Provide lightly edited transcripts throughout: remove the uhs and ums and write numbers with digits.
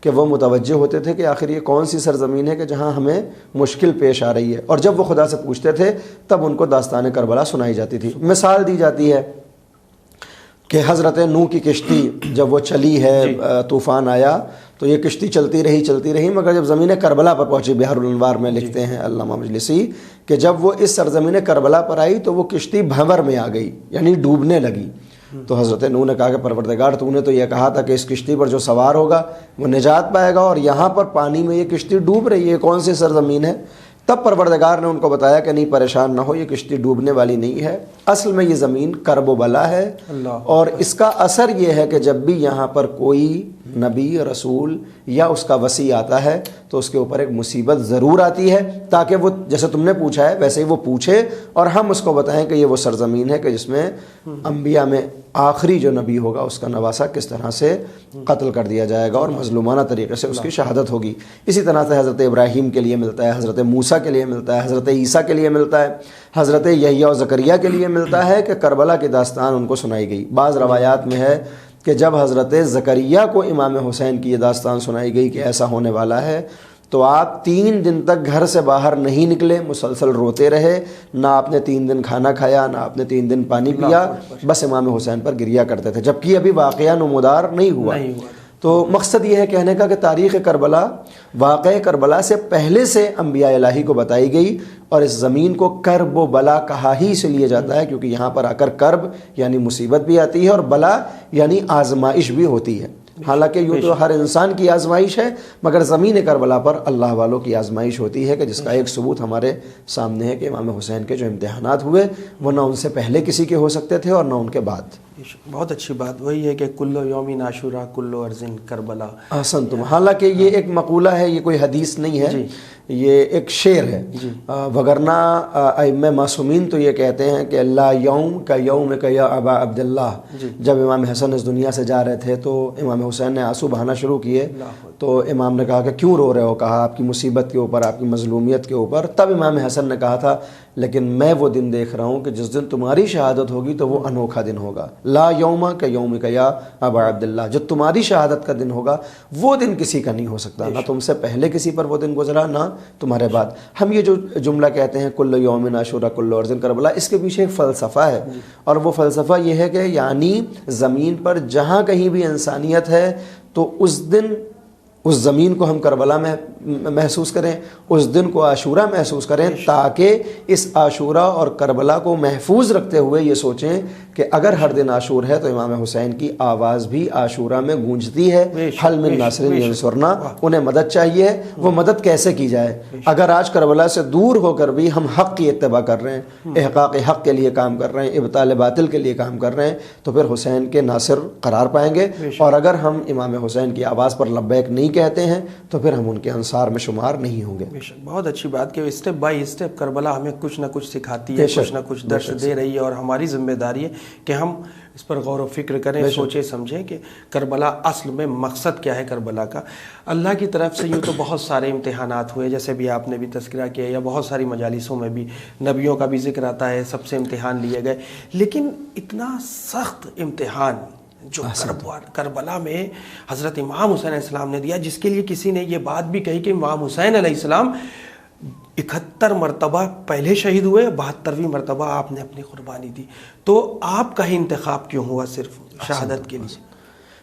کہ وہ متوجہ ہوتے تھے کہ آخر یہ کون سی سرزمین ہے کہ جہاں ہمیں مشکل پیش آ رہی ہے، اور جب وہ خدا سے پوچھتے تھے تب ان کو داستان کربلا سنائی جاتی تھی۔ مثال دی جاتی ہے کہ حضرت نوح کی کشتی جب وہ چلی ہے، طوفان آیا تو یہ کشتی چلتی رہی، مگر جب زمین کربلا پر پہنچی، بحر الانوار میں لکھتے ہیں علامہ مجلسی کہ جب وہ اس سرزمین کربلا پر آئی تو وہ کشتی بھنور میں آ گئی، یعنی ڈوبنے لگی۔ تو حضرت نوح نے کہا کہ پروردگار تو نے تو یہ کہا تھا کہ اس کشتی پر جو سوار ہوگا وہ نجات پائے گا، اور یہاں پر پانی میں یہ کشتی ڈوب رہی ہے، کون سی سرزمین ہے؟ تب پروردگار نے ان کو بتایا کہ نہیں، پریشان نہ ہو، یہ کشتی ڈوبنے والی نہیں ہے، اصل میں یہ زمین کرب و بلا ہے، اور اس کا اثر یہ ہے کہ جب بھی یہاں پر کوئی نبی رسول یا اس کا وصی آتا ہے تو اس کے اوپر ایک مصیبت ضرور آتی ہے، تاکہ وہ جیسے تم نے پوچھا ہے ویسے ہی وہ پوچھے اور ہم اس کو بتائیں کہ یہ وہ سرزمین ہے کہ جس میں انبیاء میں آخری جو نبی ہوگا اس کا نواسہ کس طرح سے قتل کر دیا جائے گا اور مظلومانہ طریقے سے اس کی شہادت ہوگی۔ اسی طرح سے حضرت ابراہیم کے لیے ملتا ہے، حضرت موسیٰ کے لیے ملتا ہے، حضرت عیسیٰ کے لیے ملتا ہے، حضرت یحییٰ و زکریا کے لیے ملتا ہے کہ کربلا کی داستان ان کو سنائی گئی۔ بعض روایات میں ہے کہ جب حضرت زکریا کو امام حسین کی یہ داستان سنائی گئی کہ ایسا ہونے والا ہے تو آپ 3 دن تک گھر سے باہر نہیں نکلے، مسلسل روتے رہے، نہ آپ نے 3 دن کھانا کھایا، نہ آپ نے 3 دن پانی پیا، بس امام حسین پر گریہ کرتے تھے، جبکہ ابھی واقعہ نمودار نہیں ہوا۔ تو مقصد یہ ہے کہنے کا کہ تاریخ کربلا، واقعہ کربلا سے پہلے سے انبیاء الہی کو بتائی گئی، اور اس زمین کو کرب و بلا کہا ہی اس لیے جاتا ہے کیونکہ یہاں پر آ کر کرب یعنی مصیبت بھی آتی ہے اور بلا یعنی آزمائش بھی ہوتی ہے۔ حالانکہ یوں تو ہر انسان کی آزمائش ہے، مگر زمین کربلا پر اللہ والوں کی آزمائش ہوتی ہے، کہ جس کا ایک ثبوت ہمارے سامنے ہے کہ امام حسین کے جو امتحانات ہوئے وہ نہ ان سے پہلے کسی کے ہو سکتے تھے اور نہ ان کے بعد۔ بہت اچھی بات وہی ہے کہ کلو یوم عاشورہ کلو ارضٍ کربلا۔ احسنتم۔ حالانکہ یہ ایک مقولہ ہے، یہ کوئی حدیث نہیں ہے، یہ ایک شعر ہے، وگرنہ ائمہ معصومین تو یہ کہتے ہیں کہ لا یوم کا یوم کا یا ابا عبداللہ۔ جب امام حسن اس دنیا سے جا رہے تھے تو امام حسین نے آنسو بہانا شروع کیے، تو امام نے کہا کہ کیوں رو رہے ہو؟ کہا آپ کی مصیبت کے اوپر، آپ کی مظلومیت کے اوپر۔ تب امام حسن نے کہا تھا لیکن میں وہ دن دیکھ رہا ہوں کہ جس دن تمہاری شہادت ہوگی تو وہ انوکھا دن ہوگا، لا یوم کا یوم کا یا ابا عبداللہ، جو تمہاری شہادت کا دن ہوگا وہ دن کسی کا نہیں ہو سکتا، نہ تم سے پہلے کسی پر وہ دن گزرا نہ تمہارے بعد۔ ہم یہ جو جملہ کہتے ہیں کل یوم عاشورہ کل ارضٍ کربلا، اس کے پیچھے ایک فلسفہ ہے، اور وہ فلسفہ یہ ہے کہ یعنی زمین پر جہاں کہیں بھی انسانیت ہے تو اس دن اس زمین کو ہم کربلا میں محسوس کریں، اس دن کو عاشورہ محسوس کریں، تاکہ اس عاشورہ اور کربلا کو محفوظ رکھتے ہوئے یہ سوچیں کہ اگر ہر دن عاشور ہے تو امام حسین کی آواز بھی عاشورہ میں گونجتی ہے، حل من ناصر ینصرنا، انہیں مدد چاہیے، وہ مدد کیسے کی جائے؟ اگر آج کربلا سے دور ہو کر بھی ہم حق کی اتباع کر رہے ہیں، احقاق حق کے لیے کام کر رہے ہیں، ابطال باطل کے لیے کام کر رہے ہیں، تو پھر حسین کے ناصر قرار پائیں گے، اور اگر ہم امام حسین کی آواز پر لبیک نہیں کہتے ہیں تو پھر ہم ان کے انصار میں شمار نہیں ہوں گے۔ بہت اچھی بات کہ اسٹیپ بائی اسٹیپ کربلا ہمیں کچھ نہ کچھ سکھاتی ہے، کچھ نہ کچھ درس دے رہی ہے، اور ہماری ذمہ داری ہے کہ ہم اس پر غور و فکر کریں، سوچیں سمجھیں کہ کربلا اصل میں مقصد کیا ہے کربلا کا۔ اللہ کی طرف سے یوں تو بہت سارے امتحانات ہوئے، جیسے بھی آپ نے بھی تذکرہ کیا، یا بہت ساری مجالسوں میں بھی نبیوں کا بھی ذکر آتا ہے، سب سے امتحان لیے گئے، لیکن اتنا سخت امتحان جو کربلا میں حضرت امام حسین علیہ السلام نے دیا، جس کے لیے کسی نے یہ بات بھی کہی کہ امام حسین علیہ السلام 71 مرتبہ پہلے شہید ہوئے، 72ویں مرتبہ آپ نے اپنی قربانی دی، تو آپ کا ہی انتخاب کیوں ہوا صرف شہادت کے لیے؟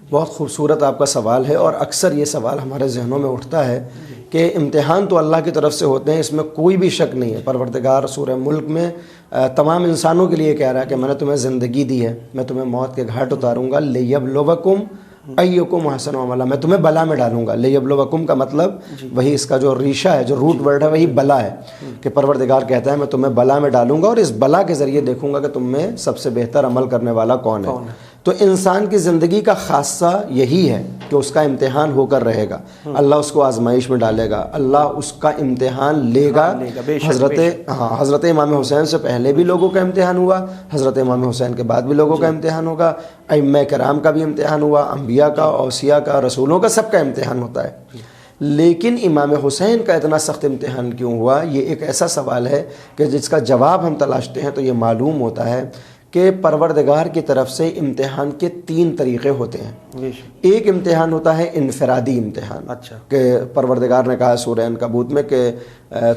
بہت خوبصورت آپ کا سوال ہے، اور اکثر یہ سوال ہمارے ذہنوں میں اٹھتا ہے کہ امتحان تو اللہ کی طرف سے ہوتے ہیں، اس میں کوئی بھی شک نہیں ہے۔ پروردگار سورہ ملک میں تمام انسانوں کے لیے کہہ رہا ہے کہ میں نے تمہیں زندگی دی ہے، میں تمہیں موت کے گھاٹ اتاروں گا، لیبلوکم ایکم احسن عملا، میں تمہیں بلا میں ڈالوں گا۔ لیبلوکم کا مطلب وہی اس کا جو ریشہ ہے، جو روٹ ورڈ ہے، وہی بلا ہے، کہ پروردگار کہتا ہے میں تمہیں بلا میں ڈالوں گا اور اس بلا کے ذریعے دیکھوں گا کہ تم میں سب سے بہتر عمل کرنے والا کون ہے۔ تو انسان کی زندگی کا خاصہ یہی ہے کہ اس کا امتحان ہو کر رہے گا، اللہ اس کو آزمائش میں ڈالے گا، اللہ اس کا امتحان لے گا۔ حضرت امام حسین سے پہلے بھی لوگوں کا امتحان ہوا، حضرت امام حسین کے بعد بھی لوگوں کا امتحان ہوگا، ائمہ کرام کا بھی امتحان ہوا، انبیاء کا، اوصیاء کا، رسولوں کا، سب کا امتحان ہوتا ہے۔ لیکن امام حسین کا اتنا سخت امتحان کیوں ہوا؟ یہ ایک ایسا سوال ہے کہ جس کا جواب ہم تلاشتے ہیں تو یہ معلوم ہوتا ہے کہ پروردگار کی طرف سے امتحان کے 3 طریقے ہوتے ہیں۔ ایک امتحان ہوتا ہے انفرادی امتحان، اچھا، کہ پروردگار نے کہا سورہ عنکبوت میں کہ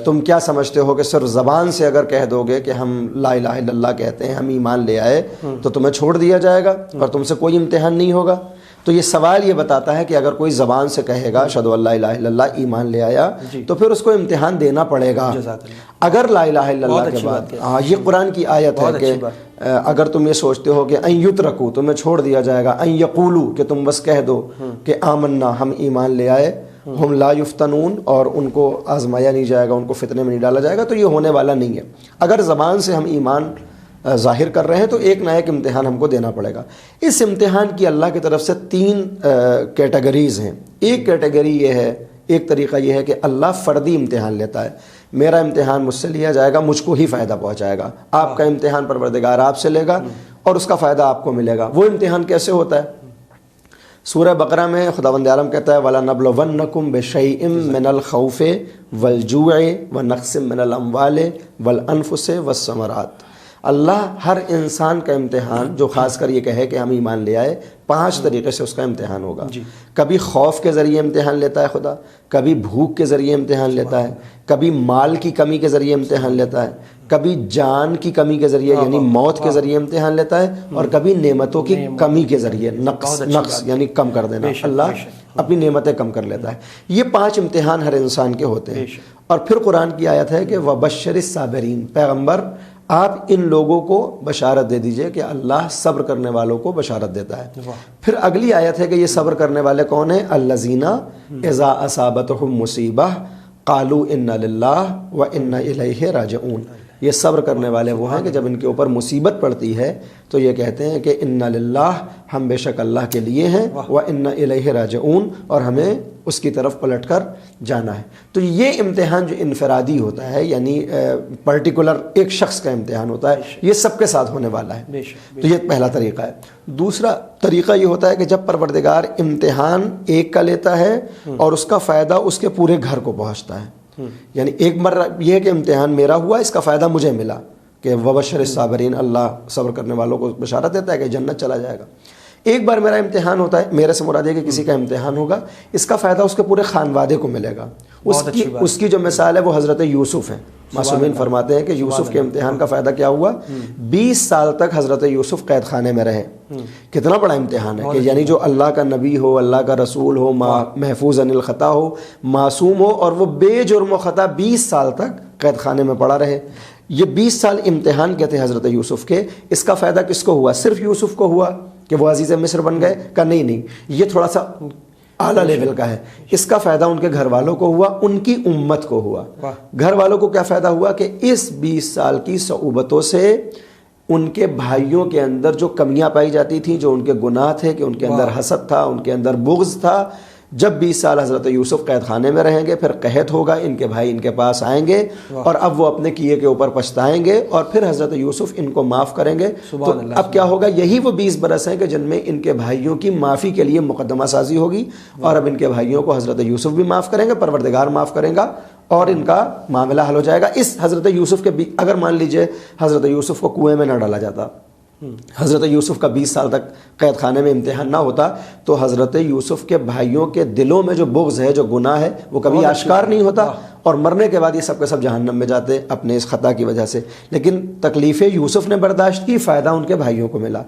تم کیا سمجھتے ہو کہ صرف زبان سے اگر کہہ دو گے کہ ہم لا الہ الا اللہ کہتے ہیں، ہم ایمان لے آئے، تو تمہیں چھوڑ دیا جائے گا اور تم سے کوئی امتحان نہیں ہوگا؟ تو یہ سوال یہ بتاتا ہے کہ اگر کوئی زبان سے کہے گا اشہدو ان لا الہ الا اللہ، ایمان لے آیا، تو پھر اس کو امتحان دینا پڑے گا۔ اگر لا الہ الا اللہ کے بعد، یہ قرآن کی آیت ہے کہ اگر تم یہ سوچتے ہو کہ ان یترکو، تمہیں چھوڑ دیا جائے گا، ان یقولو، کہ تم بس کہہ دو کہ آمنا، ہم ایمان لے آئے، ہم لا یفتنون، اور ان کو آزمایا نہیں جائے گا، ان کو فتنے میں نہیں ڈالا جائے گا، تو یہ ہونے والا نہیں ہے۔ اگر زبان سے ہم ایمان ظاہر کر رہے ہیں تو ایک نہ ایک امتحان ہم کو دینا پڑے گا۔ اس امتحان کی اللہ کی طرف سے 3 کیٹیگریز ہیں۔ ایک کیٹیگری یہ ہے، ایک طریقہ یہ ہے کہ اللہ فردی امتحان لیتا ہے، میرا امتحان مجھ سے لیا جائے گا، مجھ کو ہی فائدہ پہنچائے گا۔ آپ کا امتحان پروردگار آپ سے لے گا اور اس کا فائدہ آپ کو ملے گا۔ وہ امتحان کیسے ہوتا ہے؟ سورہ بقرہ میں خداوند عالم کہتا ہے وَلَنَبْلُوَنَّكُمْ بِشَيْءٍ مِّنَ الْخَوْفِ وَالْجُوعِ وَنَقْصٍ مِّنَ الْأَمْوَالِ وَالْأَنفُسِ وَالثَّمَرَاتِ۔ اللہ ہر انسان کا امتحان، جو خاص کر یہ کہے کہ ہم ایمان لے آئے، 5 طریقے سے اس کا امتحان ہوگا۔ کبھی خوف کے ذریعے امتحان لیتا ہے خدا، کبھی بھوک کے ذریعے امتحان لیتا ہے، کبھی مال کی کمی کے ذریعے امتحان لیتا ہے، کبھی جان کی کمی کے ذریعے یعنی موت کے ذریعے امتحان لیتا ہے، اور کبھی نعمتوں کی کمی کے ذریعے، نقص یعنی کم کر دینا، اللہ اپنی نعمتیں کم کر لیتا ہے۔ یہ 5 امتحان ہر انسان کے ہوتے ہیں۔ اور پھر قرآن کی آیت ہے کہ وَبَشِّرِ الصَّابِرِينَ، پیغمبر آپ ان لوگوں کو بشارت دے دیجئے کہ اللہ صبر کرنے والوں کو بشارت دیتا ہے۔ پھر اگلی آیت ہے کہ یہ صبر کرنے والے کون ہیں؟ الذین اذا اصابتہم مصیبہ قالوا انا للہ وانا الیہ راجعون۔ یہ صبر کرنے والے وہ ہیں کہ جب ان کے اوپر مصیبت پڑتی ہے تو یہ کہتے ہیں کہ انا للہ، ہم بے شک اللہ کے لیے ہیں، وانا الیہ راجعون، اور ہمیں اس کی طرف پلٹ کر جانا ہے۔ تو یہ امتحان جو انفرادی ہوتا ہے، یعنی پرٹیکولر ایک شخص کا امتحان ہوتا ہے، یہ سب کے ساتھ ہونے والا ہے۔ تو یہ پہلا طریقہ ہے۔ دوسرا طریقہ یہ ہوتا ہے کہ جب پروردگار امتحان ایک کا لیتا ہے اور اس کا فائدہ اس کے پورے گھر کو پہنچتا ہے، یعنی ایک مرہ یہ ہے کہ امتحان میرا ہوا، اس کا فائدہ مجھے ملا، کہ وبشر الصابرین، اللہ صبر کرنے والوں کو بشارت دیتا ہے کہ جنت چلا جائے گا۔ ایک بار میرا امتحان ہوتا ہے، میرے سے مراد ہے کہ کسی کا امتحان ہوگا، اس کا فائدہ اس کے پورے خانوادے کو ملے گا۔ اس کی جو مثال ہے وہ حضرت یوسف ہے۔ معصومین فرماتے ہیں کہ یوسف کے امتحان کا فائدہ کیا ہوا؟ 20 سال تک حضرت یوسف قید خانے میں رہے۔ کتنا بڑا امتحان ہے کہ یعنی جو اللہ کا نبی ہو، اللہ کا رسول ہو، محفوظ عن الخطا ہو، معصوم ہو، اور وہ بے جرم و خطا 20 سال تک قید خانے میں پڑا رہے۔ یہ 20 سال امتحان کے تھے حضرت یوسف کے۔ اس کا فائدہ کس کو ہوا؟ صرف یوسف کو ہوا کہ وہ عزیز مصر بن گئے؟ کہ نہیں، یہ تھوڑا سا اعلیٰ لیول کا ہے۔ اس کا فائدہ ان کے گھر والوں کو ہوا، ان کی امت کو ہوا۔ گھر والوں کو کیا فائدہ ہوا؟ کہ اس 20 سال کی صعوبتوں سے ان کے بھائیوں کے اندر جو کمیاں پائی جاتی تھیں، جو ان کے گناہ تھے، کہ ان کے اندر حسد تھا، ان کے اندر بغض تھا، جب 20 سال حضرت یوسف قید خانے میں رہیں گے، پھر قحط ہوگا، ان کے بھائی ان کے پاس آئیں گے اور اب وہ اپنے کیے کے اوپر پچھتائیں گے، اور پھر حضرت یوسف ان کو معاف کریں گے۔ تو اب کیا ہوگا؟ یہی وہ 20 برس ہیں کہ جن میں ان کے بھائیوں کی معافی کے لیے مقدمہ سازی ہوگی، اور اب ان کے بھائیوں کو حضرت یوسف بھی معاف کریں گے، پروردگار معاف کریں گا، اور ان کا معاملہ حل ہو جائے گا۔ اس حضرت یوسف کے اگر مان لیجئے حضرت یوسف کو کنویں میں نہ ڈالا جاتا، حضرت یوسف کا 20 سال تک قید خانے میں امتحان نہ ہوتا، تو حضرت یوسف کے بھائیوں کے دلوں میں جو بغض ہے، جو گناہ ہے، وہ کبھی آشکار نہیں ہوتا، اور مرنے کے بعد یہ سب کے سب جہنم میں جاتے اپنے اس خطا کی وجہ سے۔ لیکن تکلیفیں یوسف نے برداشت کی، فائدہ ان کے بھائیوں کو ملا۔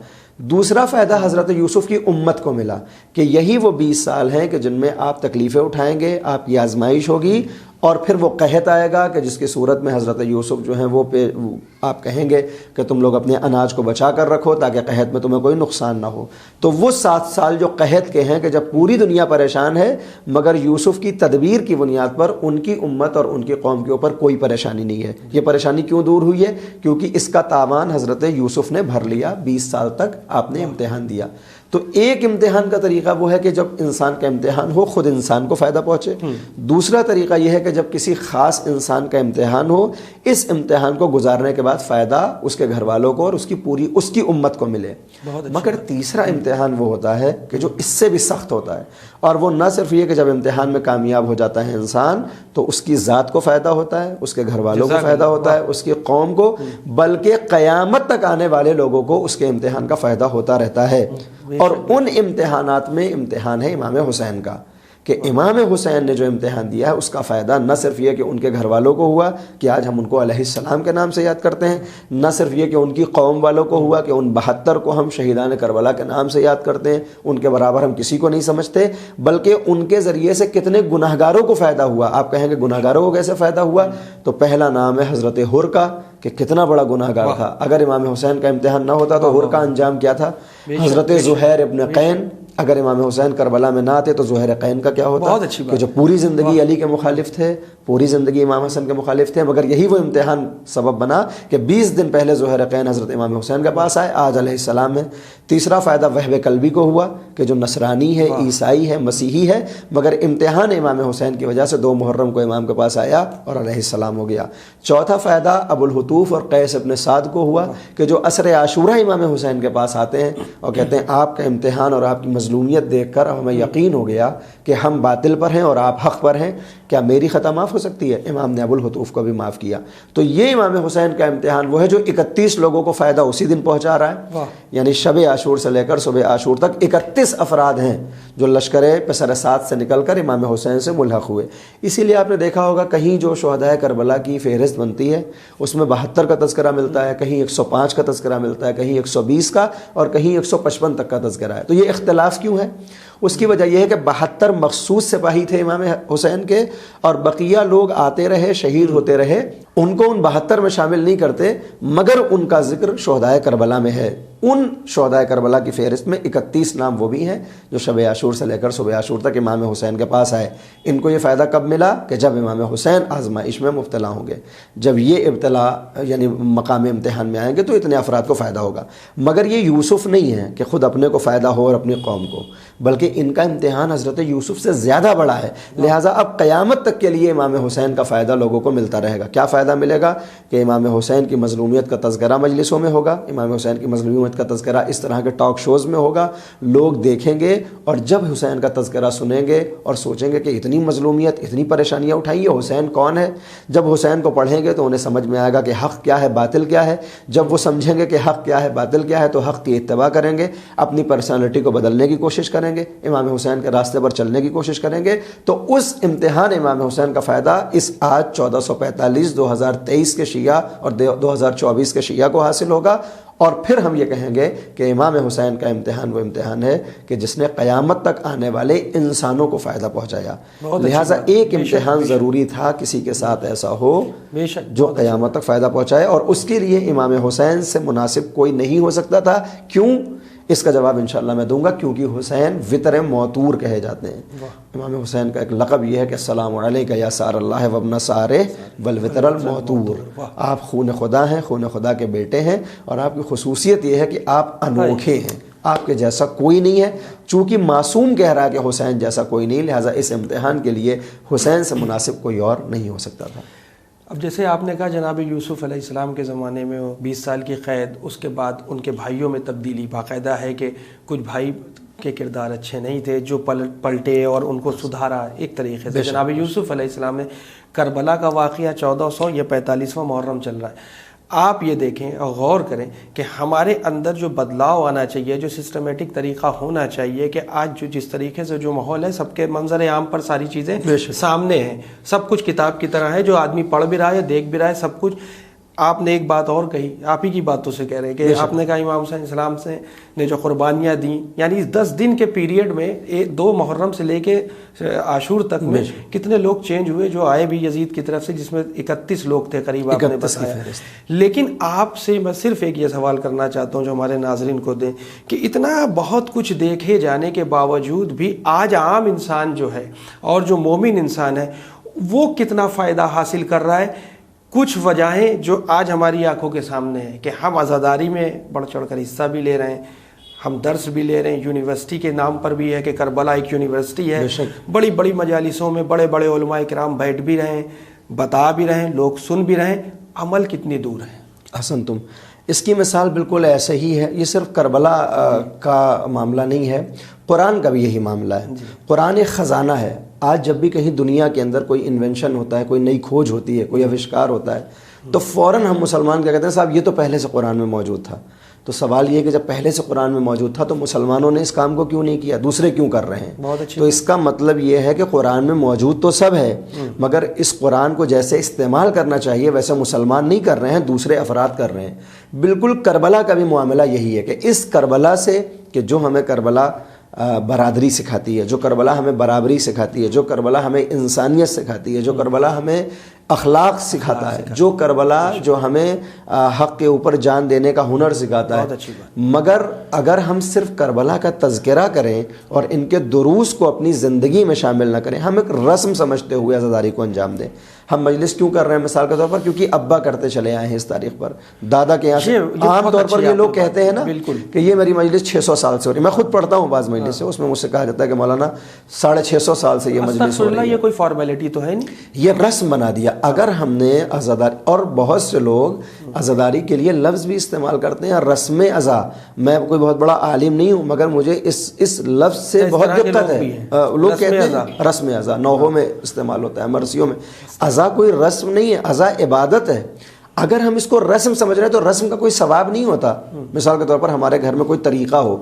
دوسرا فائدہ حضرت یوسف کی امت کو ملا کہ یہی وہ 20 سال ہیں کہ جن میں آپ تکلیفیں اٹھائیں گے، آپ کی آزمائش ہوگی، اور پھر وہ قحط آئے گا کہ جس کی صورت میں حضرت یوسف جو ہیں وہ آپ کہیں گے کہ تم لوگ اپنے اناج کو بچا کر رکھو تاکہ قحط میں تمہیں کوئی نقصان نہ ہو۔ تو وہ 7 سال جو قحط کے ہیں کہ جب پوری دنیا پریشان ہے، مگر یوسف کی تدبیر کی بنیاد پر ان کی امت اور ان کی قوم کے اوپر کوئی پریشانی نہیں ہے۔ یہ پریشانی کیوں دور ہوئی ہے؟ کیونکہ اس کا تاوان حضرت یوسف نے بھر لیا، 20 سال تک آپ نے امتحان دیا۔ تو ایک امتحان کا طریقہ وہ ہے کہ جب انسان کا امتحان ہو، خود انسان کو فائدہ پہنچے۔ دوسرا طریقہ یہ ہے کہ جب کسی خاص انسان کا امتحان ہو، اس امتحان کو گزارنے کے بعد فائدہ اس کے گھر والوں کو اور اس کی امت کو ملے۔ مگر تیسرا امتحان وہ ہوتا ہے کہ جو اس سے بھی سخت ہوتا ہے، اور وہ نہ صرف یہ کہ جب امتحان میں کامیاب ہو جاتا ہے انسان تو اس کی ذات کو فائدہ ہوتا ہے، اس کے گھر والوں کو فائدہ ہوتا ہے، اس کی قوم کو، بلکہ قیامت تک آنے والے لوگوں کو اس کے امتحان کا فائدہ ہوتا رہتا ہے۔ اور ان امتحانات میں امتحان ہے امام حسین کا، کہ امام حسین نے جو امتحان دیا ہے اس کا فائدہ نہ صرف یہ کہ ان کے گھر والوں کو ہوا کہ آج ہم ان کو علیہ السلام کے نام سے یاد کرتے ہیں، نہ صرف یہ کہ ان کی قوم والوں کو ہوا کہ ان 72 کو ہم شہیدان کربلا کے نام سے یاد کرتے ہیں، ان کے برابر ہم کسی کو نہیں سمجھتے، بلکہ ان کے ذریعے سے کتنے گناہگاروں کو فائدہ ہوا۔ آپ کہیں گے گناہگاروں کو کیسے فائدہ ہوا؟ تو پہلا نام ہے حضرت حر کا، کہ کتنا بڑا گناہگار تھا۔ اگر امام حسین کا امتحان نہ ہوتا تو حر کا انجام کیا تھا؟ حضرت زہیر ابن قین، اگر امام حسین کربلا میں نہ آتے تو زہیر قین کا کیا ہوتا؟ کہ جو پوری زندگی علی کے مخالف تھے، پوری زندگی امام حسن کے مخالف تھے، مگر یہی وہ امتحان سبب بنا کہ 20 دن پہلے زہیر قین حضرت امام حسین کے پاس آئے، آج علیہ السلام ہے۔ تیسرا فائدہ وہب قلبی کو ہوا کہ جو نصرانی ہے، عیسائی ہے، مسیحی ہے، مگر امتحان امام حسین کی وجہ سے 2 محرم کو امام کے پاس آیا اور علیہ السلام ہو گیا۔ چوتھا فائدہ ابو الحطوف اور قیس ابن سعد کو ہوا کہ جو عصر عاشورہ امام حسین کے پاس آتے ہیں اور کہتے ہیں آپ کا امتحان اور آپ کی مظلومیت دیکھ کر ہمیں یقین ہو گیا کہ ہم باطل پر ہیں اور آپ حق پر ہیں، کیا میری خطا معاف ہو سکتی ہے؟ امام نے ابو الحطوف کو بھی معاف کیا۔ تو یہ امام حسین کا امتحان وہ ہے جو 31 لوگوں کو فائدہ اسی دن پہنچا رہا ہے، یعنی شب عاشور سے لے کر صبح عاشور تک 31 افراد ہیں جو لشکر پسر سعد سے نکل کر امام حسین سے ملحق ہوئے۔ اسی لیے آپ نے دیکھا ہوگا کہیں جو شہدائے کربلا کی فہرست بنتی ہے اس میں 72 کا تذکرہ ملتا ہے، کہیں 105 کا تذکرہ ملتا ہے، کہیں 120 کا، اور کہیں 155 تک کا تذکرہ ہے۔ تو یہ اختلاف کیوں ہے؟ اس کی وجہ یہ ہے کہ 72 مخصوص سپاہی تھے امام حسین کے، اور بقیہ لوگ آتے رہے، شہید ہوتے رہے، ان کو ان 72 میں شامل نہیں کرتے، مگر ان کا ذکر شہدائے کربلا میں ہے۔ ان شہدائے کربلا کی فہرست میں 31 نام وہ بھی ہیں جو شب عاشور سے لے کر صبح عاشور تک امام حسین کے پاس آئے۔ ان کو یہ فائدہ کب ملا؟ کہ جب امام حسین آزمائش میں مبتلا ہوں گے، جب یہ ابتلا یعنی مقام امتحان میں آئیں گے تو اتنے افراد کو فائدہ ہوگا۔ مگر یہ یوسف نہیں ہے کہ خود اپنے کو فائدہ ہو اور اپنی قوم کو، بلکہ ان کا امتحان حضرت یوسف سے زیادہ بڑا ہے، لہٰذا اب قیامت تک کے لیے امام حسین کا فائدہ لوگوں کو ملتا رہے گا۔ کیا فائدہ ملے گا؟ کہ امام حسین کی مظلومیت کا تذکرہ مجلسوں میں ہوگا، امام حسین کی مظلومیت کا تذکرہ اس طرح کے ٹاک شوز میں ہوگا، لوگ دیکھیں گے اور جب حسین کا تذکرہ سنیں گے اور سوچیں گے کہ اتنی مظلومیت، اتنی پریشانیاں اٹھائی، یہ حسین کون ہے؟ جب حسین کو پڑھیں گے تو انہیں سمجھ میں آئے گا کہ حق کیا ہے، باطل کیا ہے۔ جب وہ سمجھیں گے کہ حق کیا ہے، باطل کیا ہے، تو حق کی اتباع کریں گے، اپنی پرسنالٹی کو بدلنے کی کوشش کریں گے، امام حسین کے راستے پر چلنے کی کوشش کریں گے۔ تو اس امتحان امام حسین کا فائدہ اس آج 1445 2023 کے شیعہ اور 2024 کے شیعہ کو حاصل ہوگا، اور پھر ہم یہ کہیں گے کہ امام حسین کا امتحان وہ امتحان ہے کہ جس نے قیامت تک آنے والے انسانوں کو فائدہ پہنچایا۔ لہٰذا ایک امتحان ضروری تھا کسی کے ساتھ ایسا ہو جو قیامت تک فائدہ پہنچائے، اور اس کے لیے امام حسین سے مناسب کوئی نہیں ہو سکتا تھا۔ کیوں؟ اس کا جواب انشاءاللہ میں دوں گا، کیونکہ حسین وطر موتور کہے جاتے ہیں۔ امام حسین کا ایک لقب یہ ہے کہ السلام علیکہ یا سار اللہ وابن سارہ والوطر الموتور، آپ خون خدا ہیں، خون خدا کے بیٹے ہیں، اور آپ کی خصوصیت یہ ہے کہ آپ انوکھے ہیں، آپ کے جیسا کوئی نہیں ہے۔ چونکہ معصوم کہہ رہا ہے کہ حسین جیسا کوئی نہیں، لہٰذا اس امتحان کے لیے حسین سے مناسب کوئی اور نہیں ہو سکتا تھا۔ اب جیسے آپ نے کہا جناب یوسف علیہ السلام کے زمانے میں 20 سال کی قید، اس کے بعد ان کے بھائیوں میں تبدیلی، باقاعدہ ہے کہ کچھ بھائی کے کردار اچھے نہیں تھے جو پلٹے اور ان کو سدھارا ایک طریقے سے۔ جناب یوسف علیہ السلام نے کربلا کا واقعہ 1400 یا 45واں محرم چل رہا ہے، آپ یہ دیکھیں اور غور کریں کہ ہمارے اندر جو بدلاؤ آنا چاہیے، جو سسٹمیٹک طریقہ ہونا چاہیے، کہ آج جو جس طریقے سے جو ماحول ہے، سب کے منظر عام پر ساری چیزیں سامنے ہیں، سب کچھ کتاب کی طرح ہے، جو آدمی پڑھ بھی رہا ہے، دیکھ بھی رہا ہے، سب کچھ۔ آپ نے ایک بات اور کہی، آپ ہی کی باتوں سے کہہ رہے ہیں کہ آپ نے کہا امام حسین السلام سے نے جو قربانیاں دیں، یعنی اس 10 دن کے پیریڈ میں 2 محرم سے لے کے عاشور تک میں کتنے لوگ چینج ہوئے جو آئے بھی یزید کی طرف سے، جس میں 31 لوگ تھے قریب آپ نے بتایا۔ لیکن آپ سے میں صرف ایک یہ سوال کرنا چاہتا ہوں جو ہمارے ناظرین کو دیں، کہ اتنا بہت کچھ دیکھے جانے کے باوجود بھی آج عام انسان جو ہے اور جو مومن انسان ہے وہ کتنا فائدہ حاصل کر رہا ہے؟ کچھ وجہیں جو آج ہماری آنکھوں کے سامنے ہیں کہ ہم عزاداری میں بڑھ چڑھ کر حصہ بھی لے رہے ہیں، ہم درس بھی لے رہے ہیں، یونیورسٹی کے نام پر بھی ہے کہ کربلا ایک یونیورسٹی ہے، بڑی بڑی مجالسوں میں بڑے بڑے علماء کرام بیٹھ بھی رہے ہیں، بتا بھی رہے ہیں، لوگ سن بھی رہے ہیں، عمل کتنی دور ہے؟ حسن تم اس کی مثال بالکل ایسے ہی ہے. یہ صرف کربلا کا معاملہ نہیں ہے، قرآن کا بھی یہی معاملہ ہے. قرآن ایک خزانہ ہے. آج جب بھی کہیں دنیا کے اندر کوئی انوینشن ہوتا ہے، کوئی نئی کھوج ہوتی ہے، کوئی آوشکار ہوتا ہے، تو فوراً ہم مسلمان کیا کہتے ہیں، صاحب یہ تو پہلے سے قرآن میں موجود تھا. تو سوال یہ ہے کہ جب پہلے سے قرآن میں موجود تھا تو مسلمانوں نے اس کام کو کیوں نہیں کیا، دوسرے کیوں کر رہے ہیں؟ بہت اچھی. تو اس کا مطلب یہ ہے کہ قرآن میں موجود تو سب ہے، مگر اس قرآن کو جیسے استعمال کرنا چاہیے ویسے مسلمان نہیں کر رہے ہیں، دوسرے افراد کر رہے ہیں. بالکل کربلا کا بھی معاملہ یہی ہے کہ اس کربلا سے، کہ جو ہمیں کربلا برادری سکھاتی ہے، جو کربلا ہمیں برابری سکھاتی ہے، جو کربلا ہمیں انسانیت سکھاتی ہے، جو کربلا ہمیں اخلاق سکھاتا ہے، جو کربلا جو ہمیں حق کے اوپر جان دینے کا ہنر سکھاتا ہے. مگر اگر ہم صرف کربلا کا تذکرہ کریں اور ان کے دروس کو اپنی زندگی میں شامل نہ کریں، ہم ایک رسم سمجھتے ہوئے عزاداری کو انجام دیں. ہم مجلس کیوں کر رہے ہیں مثال کے طور پر؟ کیونکہ ابا کرتے چلے آئے ہیں اس تاریخ پر، دادا کے یہاں سے. عام طور پر یہ لوگ کہتے ہیں نا کہ یہ میری مجلس 600 سال سے ہو رہی ہے. میں خود پڑھتا ہوں بعض مجلس سے، اس میں مجھ سے کہا جاتا ہے کہ مولانا 650 سال سے یہ مجلس ہو رہی ہے. یہ کوئی فارمیلٹی تو ہے نہیں، یہ رسم بنا دیا. اگر ہم نے عزاداری، اور بہت سے لوگ عزاداری کے لیے لفظ بھی استعمال کرتے ہیں رسم عزا. میں کوئی بہت بڑا عالم نہیں ہوں، مگر مجھے اس لفظ سے بہت دقت ہے. لوگ کہتے ہیں رسم عزا، نوحوں میں استعمال ہوتا ہے، مرثیوں میں. عزا کوئی رسم نہیں ہے، عزا عبادت ہے. اگر ہم اس کو رسم سمجھ رہے ہیں تو رسم کا کوئی ثواب نہیں ہوتا. مثال کے طور پر ہمارے گھر میں کوئی طریقہ ہو،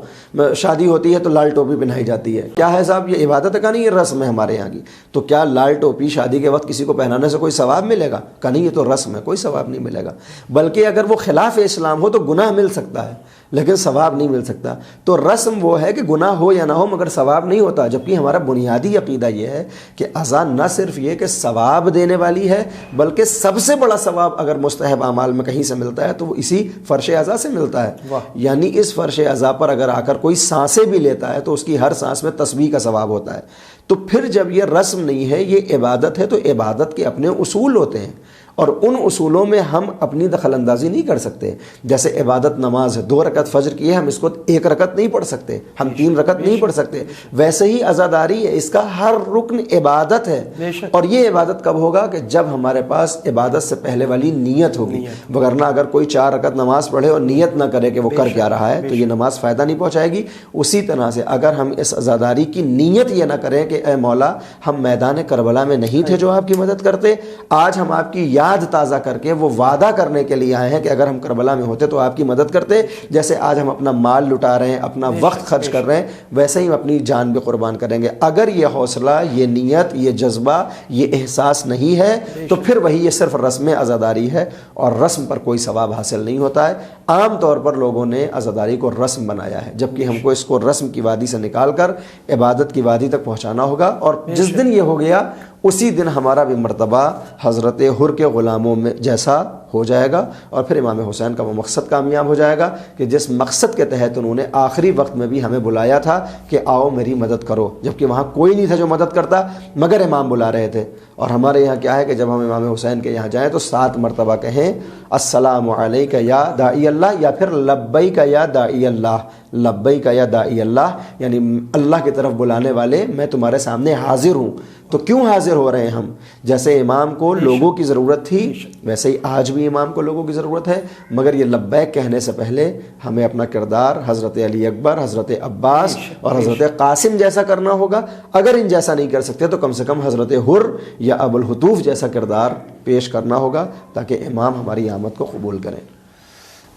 شادی ہوتی ہے تو لال ٹوپی پہنائی جاتی ہے، کیا ہے صاحب یہ عبادت کا نہیں، یہ رسم ہے ہمارے یہاں کی. تو کیا لال ٹوپی شادی کے وقت کسی کو پہنانے سے کوئی ثواب ملے گا؟ کہ نہیں، یہ تو رسم ہے، کوئی ثواب نہیں ملے گا. بلکہ اگر وہ خلاف اسلام ہو تو گناہ مل سکتا ہے لیکن ثواب نہیں مل سکتا. تو رسم وہ ہے کہ گناہ ہو یا نہ ہو مگر ثواب نہیں ہوتا. جبکہ ہمارا بنیادی عقیدہ یہ ہے کہ عزا نہ صرف یہ کہ ثواب دینے والی ہے، بلکہ سب سے بڑا ثواب اگر مستحب اعمال میں کہیں سے ملتا ہے تو وہ اسی فرش عزا سے ملتا ہے. یعنی اس فرش عزا پر اگر آ کر کوئی سانسیں بھی لیتا ہے تو اس کی ہر سانس میں تسبیح کا ثواب ہوتا ہے. تو پھر جب یہ رسم نہیں ہے، یہ عبادت ہے، تو عبادت کے اپنے اصول ہوتے ہیں اور ان اصولوں میں ہم اپنی دخل اندازی نہیں کر سکتے. جیسے عبادت نماز ہے، 2 رکعت فجر کی ہے، ہم اس کو 1 رکعت نہیں پڑھ سکتے، ہم 3 رکعت نہیں پڑھ سکتے. ویسے ہی عزاداری ہے، اس کا ہر رکن عبادت ہے. اور یہ عبادت کب ہوگا؟ کہ جب ہمارے پاس عبادت سے پہلے والی نیت ہوگی. وگرنہ اگر کوئی 4 رکعت نماز پڑھے اور نیت نہ کرے کہ وہ کر کیا رہا ہے تو یہ نماز فائدہ نہیں پہنچائے گی. اسی طرح سے اگر ہم اس عزاداری کی نیت یہ نہ کریں کہ اے مولا ہم میدان کربلا میں نہیں تھے جو آپ کی مدد کرتے، آج ہم آپ کی یاد تازہ کر کے وہ وعدہ کرنے کے لیے آئے ہیں کہ اگر ہم کربلا میں ہوتے تو آپ کی مدد کرتے. جیسے آج ہم اپنا مال لٹا رہے ہیں، اپنا وقت خرچ کر رہے ہیں، ویسے ہی ہم اپنی جان بھی قربان کریں گے. اگر یہ حوصلہ، یہ نیت، یہ جذبہ، یہ احساس نہیں ہے تو پھر وہی یہ صرف رسم عزاداری ہے اور رسم پر کوئی ثواب حاصل نہیں ہوتا ہے. عام طور پر لوگوں نے عزاداری کو رسم بنایا ہے، جبکہ ہم کو اس کو رسم کی وادی سے نکال کر عبادت کی وادی تک پہنچانا ہوگا. اور جس دن یہ ہو گیا اسی دن ہمارا بھی مرتبہ حضرت حر کے غلاموں میں جیسا ہو جائے گا. اور پھر امام حسین کا وہ مقصد کامیاب ہو جائے گا کہ جس مقصد کے تحت انہوں نے آخری وقت میں بھی ہمیں بلایا تھا کہ آؤ میری مدد کرو، جبکہ وہاں کوئی نہیں تھا جو مدد کرتا مگر امام بلا رہے تھے. اور ہمارے یہاں کیا ہے کہ جب ہم امام حسین کے یہاں جائیں تو 7 مرتبہ کہیں السلام علیک یا داعی اللہ، یا پھر لبیک یا داعی اللہ، لبیک یا داعی اللہ، یعنی اللہ کی طرف بلانے والے میں تمہارے سامنے حاضر ہوں. تو کیوں حاضر ہو رہے ہیں ہم؟ جیسے امام کو لوگوں کی ضرورت تھی ویسے ہی آج بھی امام کو لوگوں کی ضرورت ہے، مگر یہ لبیک کہنے سے پہلے ہمیں اپنا کردار حضرت علی اکبر، حضرت عباس اور حضرت قاسم جیسا کرنا ہوگا. اگر ان جیسا نہیں کر سکتے تو کم سے کم حضرت حر یا ابو الحطوف جیسا کردار پیش کرنا ہوگا تاکہ امام ہماری آمد کو قبول کریں.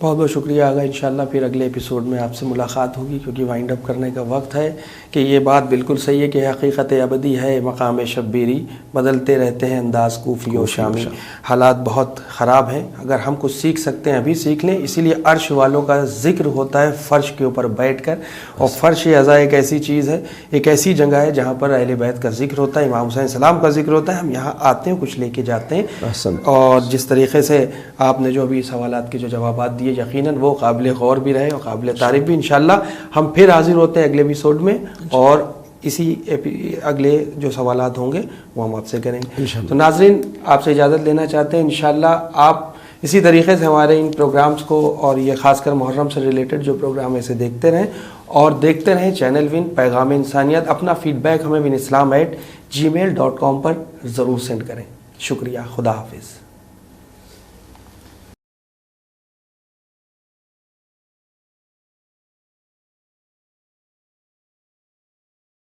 بہت بہت شکریہ آگا. انشاءاللہ پھر اگلے ایپیسوڈ میں آپ سے ملاقات ہوگی، کیونکہ وائنڈ اپ کرنے کا وقت ہے. کہ یہ بات بالکل صحیح ہے کہ حقیقت ابدی ہے مقام شبیری، بدلتے رہتے ہیں انداز کوفی و شامی. حالات بہت خراب ہیں، اگر ہم کچھ سیکھ سکتے ہیں ابھی سیکھ لیں. اسی لیے عرش والوں کا ذکر ہوتا ہے فرش کے اوپر بیٹھ کر. اور فرش عزا ایک ایسی چیز ہے، ایک ایسی جگہ ہے جہاں پر اہل بیت کا ذکر ہوتا ہے، امام حسین السلام کا ذکر ہوتا ہے. ہم یہاں آتے ہیں، کچھ لے کے جاتے ہیں. اور جس طریقے سے آپ نے جو ابھی سوالات کے جو جوابات دیے یقیناً وہ قابل غور بھی رہے اور قابل تعریف بھی. انشاءاللہ ہم پھر حاضر ہوتے ہیں اگلے ایپیسوڈ میں، اور اسی اگلے جو سوالات ہوں گے وہ ہم آپ سے کریں گے. تو ناظرین آپ سے اجازت لینا چاہتے ہیں. انشاءاللہ آپ اسی طریقے سے ہمارے ان پروگرامز کو اور یہ خاص کر محرم سے ریلیٹڈ جو پروگرام ہے اسے دیکھتے رہیں، اور دیکھتے رہیں چینل ون پیغام انسانیت. اپنا فیڈ بیک ہمیں winislam@gmail.com پر ضرور سینڈ کریں. شکریہ. خدا حافظ.